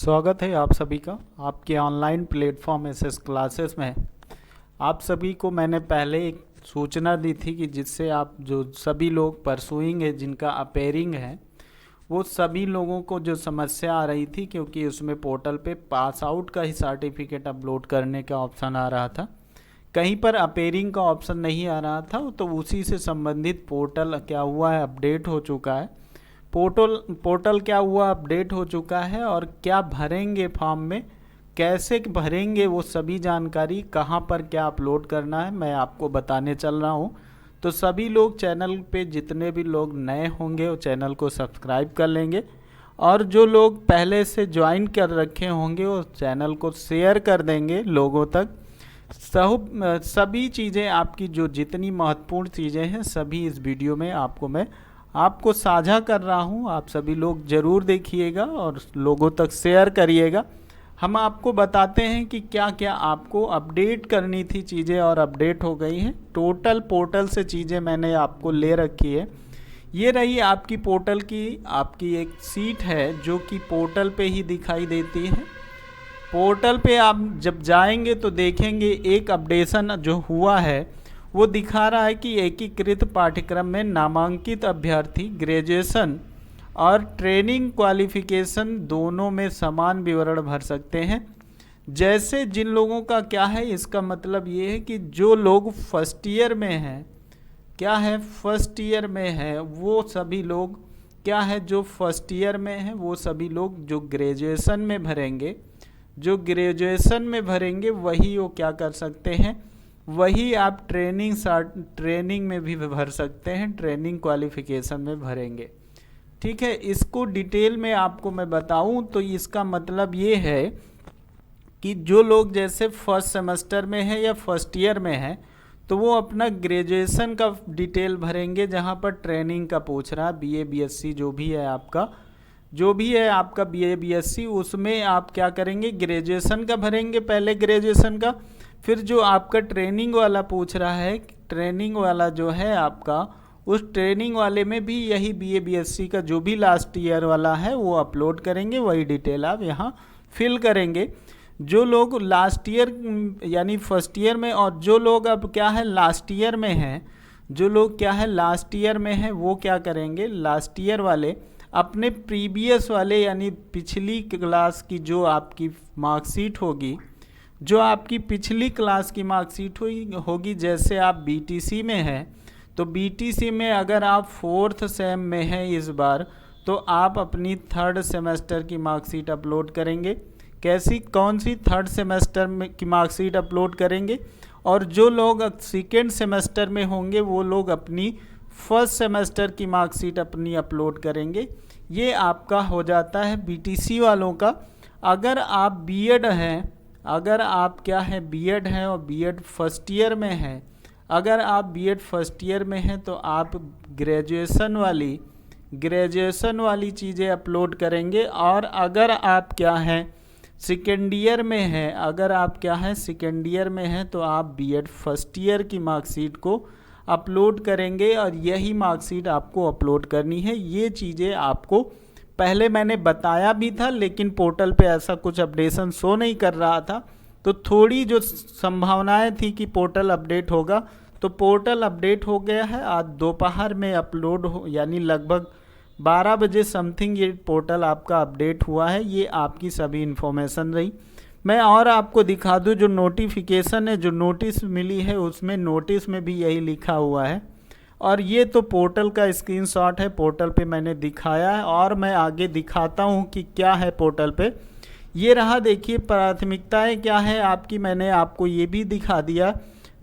स्वागत है आप सभी का आपके ऑनलाइन प्लेटफॉर्म एसएस क्लासेस में। आप सभी को मैंने पहले एक सूचना दी थी कि जिससे आप जो सभी लोग परसुइंग है, जिनका अपेयरिंग है, वो सभी लोगों को जो समस्या आ रही थी, क्योंकि उसमें पोर्टल पे पास आउट का ही सर्टिफिकेट अपलोड करने का ऑप्शन आ रहा था, कहीं पर अपेयरिंग का ऑप्शन नहीं आ रहा था। तो उसी से संबंधित पोर्टल क्या हुआ है, अपडेट हो चुका है। पोर्टल क्या हुआ, अपडेट हो चुका है। और क्या भरेंगे फॉर्म में, कैसे भरेंगे, वो सभी जानकारी, कहाँ पर क्या अपलोड करना है, मैं आपको बताने चल रहा हूँ। तो सभी लोग चैनल पे, जितने भी लोग नए होंगे वो चैनल को सब्सक्राइब कर लेंगे, और जो लोग पहले से ज्वाइन कर रखे होंगे वो चैनल को शेयर कर देंगे लोगों तक। सभी चीज़ें आपकी, जो जितनी महत्वपूर्ण चीज़ें हैं, सभी इस वीडियो में मैं आपको साझा कर रहा हूं। आप सभी लोग ज़रूर देखिएगा और लोगों तक शेयर करिएगा। हम आपको बताते हैं कि क्या क्या आपको अपडेट करनी थी चीज़ें, और अपडेट हो गई हैं। टोटल पोर्टल से चीज़ें मैंने आपको ले रखी है। ये रही आपकी पोर्टल की आपकी एक सीट है, जो कि पोर्टल पे ही दिखाई देती है। पोर्टल पे आप जब जाएंगे तो देखेंगे एक अपडेशन जो हुआ है, वो दिखा रहा है कि एकीकृत पाठ्यक्रम में नामांकित अभ्यर्थी ग्रेजुएशन और ट्रेनिंग क्वालिफिकेशन दोनों में समान विवरण भर सकते हैं। जैसे जिन लोगों का क्या है, इसका मतलब ये है कि जो लोग फर्स्ट ईयर में हैं, क्या है फर्स्ट ईयर में है, वो सभी लोग क्या है, जो फर्स्ट ईयर में है वो सभी लोग जो ग्रेजुएशन में भरेंगे, वही वो क्या कर सकते हैं, वही आप ट्रेनिंग में भी भर सकते हैं, ट्रेनिंग क्वालिफिकेशन में भरेंगे। ठीक है, इसको डिटेल में आपको मैं बताऊं तो इसका मतलब ये है कि जो लोग जैसे फर्स्ट सेमेस्टर में है या फर्स्ट ईयर में है, तो वो अपना ग्रेजुएशन का डिटेल भरेंगे, जहां पर ट्रेनिंग का पूछ रहा है, बीए बीएससी जो भी है आपका बीए बीएससी, उसमें आप क्या करेंगे, ग्रेजुएशन का भरेंगे, पहले ग्रेजुएशन का। फिर जो आपका ट्रेनिंग वाला पूछ रहा है, ट्रेनिंग वाला जो है आपका, उस ट्रेनिंग वाले में भी यही बीए बीएससी का जो भी लास्ट ईयर वाला है वो अपलोड करेंगे, वही डिटेल आप यहाँ फिल करेंगे। जो लोग लास्ट ईयर यानी फर्स्ट ईयर में, और जो लोग अब क्या है लास्ट ईयर में हैं, वो क्या करेंगे, लास्ट ईयर वाले अपने प्रीवियस वाले यानी पिछली क्लास की जो आपकी मार्कशीट होगी, पिछली क्लास की मार्कशीट होगी, जैसे आप बीटीसी में हैं, तो बीटीसी में अगर आप फोर्थ सेम में हैं इस बार, तो आप अपनी थर्ड सेमेस्टर की मार्कशीट अपलोड करेंगे। कौन सी थर्ड सेमेस्टर में की मार्कशीट अपलोड करेंगे। और जो लोग सेकेंड सेमेस्टर में होंगे, वो लोग अपनी फर्स्ट सेमेस्टर की मार्कशीट अपनी अपलोड करेंगे। ये आपका हो जाता है बीटीसी वालों का। अगर आप बीएड हैं, अगर आप क्या है बीएड हैं और बीएड फर्स्ट ईयर में हैं, अगर आप बीएड फर्स्ट ईयर में हैं, तो आप ग्रेजुएशन वाली चीज़ें अपलोड करेंगे। और अगर आप क्या हैं सेकेंड ईयर में हैं, तो आप बीएड फर्स्ट ईयर की मार्कशीट को अपलोड करेंगे, और यही मार्कशीट आपको अपलोड करनी है। ये चीज़ें आपको पहले मैंने बताया भी था, लेकिन पोर्टल पे ऐसा कुछ अपडेशन शो नहीं कर रहा था, तो थोड़ी जो संभावनाएं थी कि पोर्टल अपडेट होगा, तो पोर्टल अपडेट हो गया है। आज दोपहर में अपलोड यानी लगभग 12 बजे समथिंग ये पोर्टल आपका अपडेट हुआ है। ये आपकी सभी इन्फॉर्मेशन रही। मैं और आपको दिखा दूं, जो नोटिफिकेशन है, जो नोटिस मिली है, उसमें नोटिस में भी यही लिखा हुआ है। और ये तो पोर्टल का स्क्रीनशॉट है, पोर्टल पे मैंने दिखाया है, और मैं आगे दिखाता हूँ कि क्या है पोर्टल पे। ये रहा, देखिए प्राथमिकताएं क्या है आपकी, मैंने आपको ये भी दिखा दिया।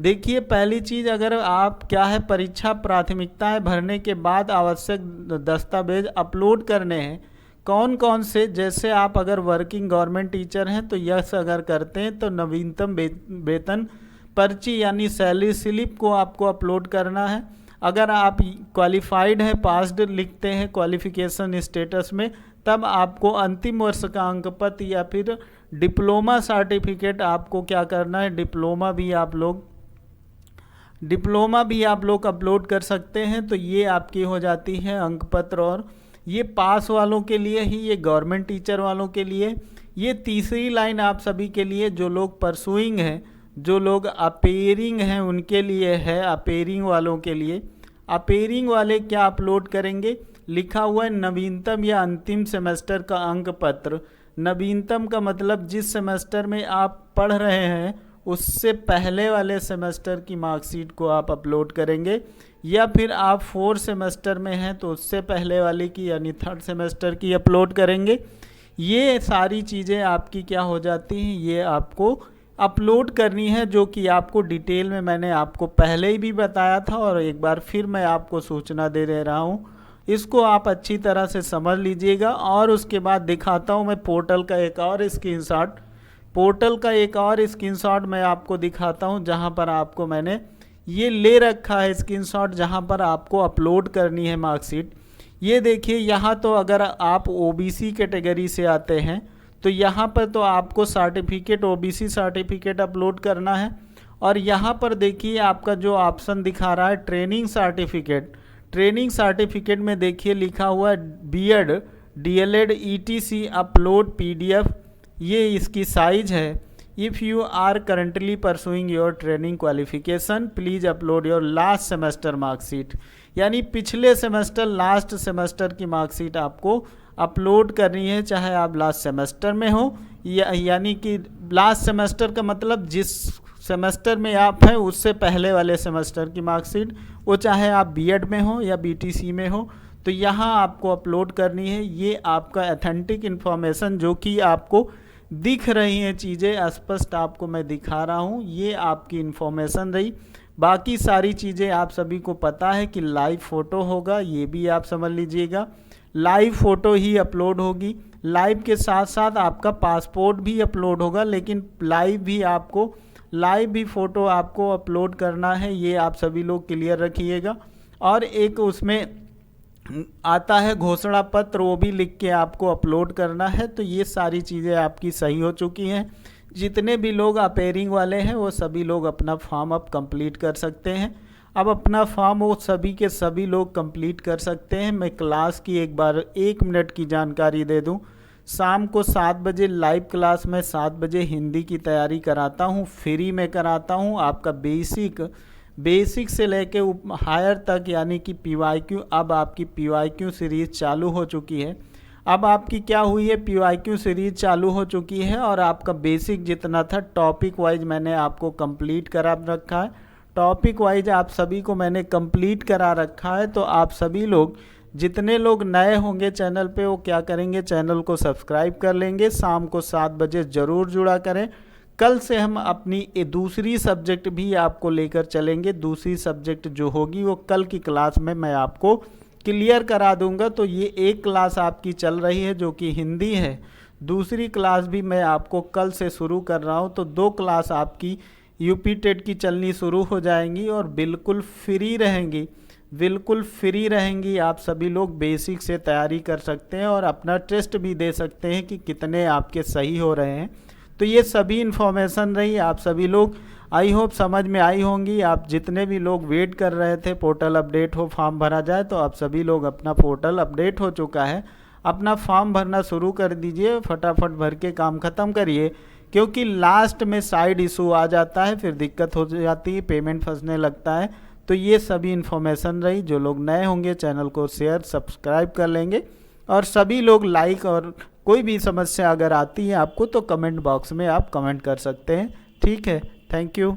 देखिए पहली चीज़, अगर आप क्या है परीक्षा प्राथमिकताएं भरने के बाद आवश्यक दस्तावेज अपलोड करने हैं, कौन कौन से, जैसे आप अगर वर्किंग गवर्नमेंट टीचर हैं तो यस अगर करते हैं तो नवीनतम वेतन पर्ची यानी सैलरी स्लिप को आपको अपलोड करना है। अगर आप क्वालिफाइड हैं, पास्ड लिखते हैं क्वालिफिकेशन स्टेटस में, तब आपको अंतिम वर्ष का अंक पत्र या फिर डिप्लोमा सर्टिफिकेट आपको क्या करना है, डिप्लोमा भी आप लोग अपलोड कर सकते हैं। तो ये आपकी हो जाती है अंक पत्र और ये पास वालों के लिए ही, ये गवर्नमेंट टीचर वालों के लिए। ये तीसरी लाइन आप सभी के लिए, जो लोग परसुइंग हैं, जो लोग अपेयरिंग हैं, उनके लिए है, अपेयरिंग वालों के लिए। अपेयरिंग वाले क्या अपलोड करेंगे? लिखा हुआ है नवीनतम या अंतिम सेमेस्टर का अंक पत्र। नवीनतम का मतलब जिस सेमेस्टर में आप पढ़ रहे हैं उससे पहले वाले सेमेस्टर की मार्कशीट को आप अपलोड करेंगे, या फिर आप 4 सेमेस्टर में हैं तो उससे पहले वाले की यानी 3rd सेमेस्टर की अपलोड करेंगे। ये सारी चीज़ें आपकी क्या हो जाती हैं, ये आपको अपलोड करनी है, जो कि आपको डिटेल में मैंने आपको पहले ही भी बताया था और एक बार फिर मैं आपको सूचना दे रहा हूँ। इसको आप अच्छी तरह से समझ लीजिएगा। और उसके बाद दिखाता हूँ मैं पोर्टल का एक और स्क्रीनशॉट। पोर्टल का एक और स्क्रीनशॉट मैं आपको दिखाता हूँ, जहाँ पर आपको मैंने ये ले रखा है स्क्रीनशॉट, जहाँ पर आपको अपलोड करनी है मार्कशीट। ये देखिए, यहाँ तो अगर आप ओबीसी कैटेगरी से आते हैं तो यहाँ पर तो आपको सर्टिफिकेट, ओबीसी सर्टिफिकेट अपलोड करना है। और यहाँ पर देखिए आपका जो ऑप्शन दिखा रहा है ट्रेनिंग सर्टिफिकेट। ट्रेनिंग सर्टिफिकेट में देखिए लिखा हुआ है BEd, DLEd, ETC upload PDF. ये इसकी साइज है। If you are currently pursuing your training qualification please upload your last semester marksheet. यानी पिछले सेमेस्टर, लास्ट सेमेस्टर की मार्कशीट आपको अपलोड करनी है, चाहे आप लास्ट सेमेस्टर में हो यानी कि लास्ट सेमेस्टर का मतलब जिस सेमेस्टर में आप हैं उससे पहले वाले सेमेस्टर की मार्कशीट, वो चाहे आप बीएड में हो या बीटीसी में हो, तो यहाँ आपको अपलोड करनी है। ये आपका ऑथेंटिक इन्फॉर्मेशन जो कि आपको दिख रही हैं चीज़ें स्पष्ट आपको मैं दिखा रहा हूँ, ये आपकी इन्फॉर्मेशन रही। बाकी सारी चीज़ें आप सभी को पता है कि लाइव फ़ोटो होगा, ये भी आप समझ लीजिएगा। लाइव फ़ोटो ही अपलोड होगी। लाइव के साथ साथ आपका पासपोर्ट भी अपलोड होगा, लेकिन लाइव भी फ़ोटो आपको अपलोड करना है, ये आप सभी लोग क्लियर रखिएगा। और एक उसमें आता है घोषणा पत्र, वो भी लिख के आपको अपलोड करना है। तो ये सारी चीज़ें आपकी सही हो चुकी हैं। जितने भी लोग अपेयरिंग वाले हैं वो सभी लोग अपना फॉर्म अब कंप्लीट कर सकते हैं। अब अपना फॉर्म वो सभी के सभी लोग कंप्लीट कर सकते हैं। मैं क्लास की एक बार 1 मिनट की जानकारी दे दूं। शाम को 7 बजे लाइव क्लास में 7 बजे हिंदी की तैयारी कराता हूं, फ्री में कराता हूं। आपका बेसिक से लेके हायर तक यानी कि पीवाईक्यू, अब आपकी पीवाईक्यू सीरीज़ चालू हो चुकी है। अब आपकी क्या हुई है, पीवाईक्यू सीरीज़ चालू हो चुकी है और आपका बेसिक जितना था टॉपिक वाइज मैंने आपको कंप्लीट करा रखा है। टॉपिक वाइज आप सभी को मैंने कंप्लीट करा रखा है। तो आप सभी लोग, जितने लोग नए होंगे चैनल पे, वो क्या करेंगे, चैनल को सब्सक्राइब कर लेंगे। शाम को 7 बजे ज़रूर जुड़ा करें। कल से हम अपनी दूसरी सब्जेक्ट भी आपको लेकर चलेंगे। दूसरी सब्जेक्ट जो होगी वो कल की क्लास में मैं आपको क्लियर करा दूंगा। तो ये एक क्लास आपकी चल रही है जो कि हिंदी है, दूसरी क्लास भी मैं आपको कल से शुरू कर रहा हूँ। तो 2 क्लास आपकी यूपी टेट की चलनी शुरू हो जाएंगी और बिल्कुल फ्री रहेंगी। आप सभी लोग बेसिक से तैयारी कर सकते हैं और अपना टेस्ट भी दे सकते हैं कि कितने आपके सही हो रहे हैं। तो ये सभी इन्फॉर्मेशन रही। आप सभी लोग आई होप समझ में आई होंगी। आप जितने भी लोग वेट कर रहे थे पोर्टल अपडेट हो, फॉर्म भरा जाए, तो आप सभी लोग अपना पोर्टल अपडेट हो चुका है। अपना फॉर्म भरना शुरू कर दीजिए, फटाफट भर के काम ख़त्म करिए, क्योंकि लास्ट में साइड इशू आ जाता है, फिर दिक्कत हो जाती है, पेमेंट फंसने लगता है। तो ये सभी इन्फॉर्मेशन रही। जो लोग नए होंगे चैनल को शेयर सब्सक्राइब कर लेंगे और सभी लोग लाइक, और कोई भी समस्या अगर आती है आपको तो कमेंट बॉक्स में आप कमेंट कर सकते हैं। ठीक है, थैंक यू।